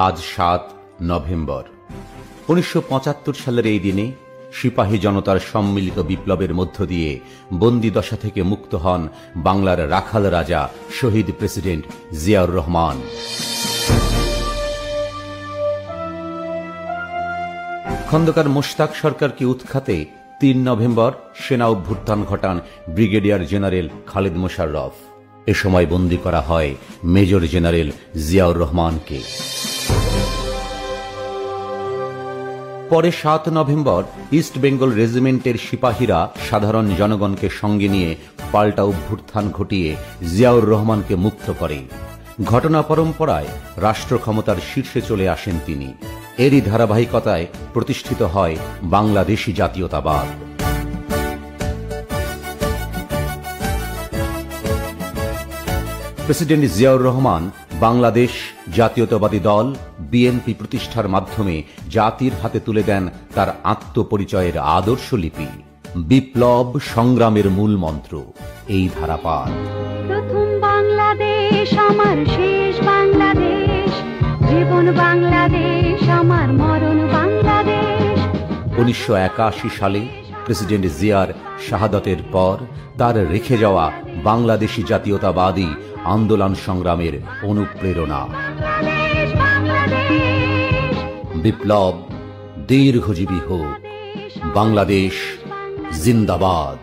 আজ ৭ নভেম্বর। ১৯৭৫ সালের এই দিনে সিপাহী জনতার সম্মিলিত বিপ্লবের মধ্য দিয়ে বন্দিদশা থেকে মুক্ত হন বাংলার রাখাল রাজা শহীদ প্রেসিডেন্ট জিয়াউর রহমান। খন্দকার মোশতাক সরকারকে উৎখাতে ৩ নভেম্বর সেনা অভ্যুত্থান ঘটান ব্রিগেডিয়ার জেনারেল খালেদ মোশাররফ। এ সময় বন্দী করা হয় মেজর জেনারেল জিয়াউর রহমানকে। পরে ৭ নভেম্বর ইস্ট বেঙ্গল রেজিমেন্টের সিপাহীরা সাধারণ জনগণকে সঙ্গে নিয়ে পাল্টা অভ্যুত্থান ঘটিয়ে জিয়াউর রহমানকে মুক্ত করে। ঘটনা পরম্পরায় রাষ্ট্র ক্ষমতার শীর্ষে চলে আসেন তিনি। এরই ধারাবাহিকতায় প্রতিষ্ঠিত হয় বাংলাদেশী জাতীয়তাবাদ। প্রেসিডেন্ট জিয়াউর রহমান বাংলাদেশ জাতীয়তাবাদী দল বিএনপি প্রতিষ্ঠার মাধ্যমে জাতির হাতে তুলে দেন তার আত্মপরিচয়ের আদর্শলিপি। বিপ্লব সংগ্রামের মূল মন্ত্র এই ধারাপাত। প্রথম বাংলাদেশ আমার শেষ বাংলাদেশ, জীবন বাংলাদেশ আমার মরণ বাংলাদেশ। ১৯৮১ সালে প্রেসিডেন্ট জিয়ার শাহাদাতের পর তার রেখে যাওয়া বাংলাদেশী জাতীয়তাবাদী আন্দোলন সংগ্রামের অনুপ্রেরণা। বিপ্লব দীর্ঘজীবী হোক, বাংলাদেশ জিন্দাবাদ।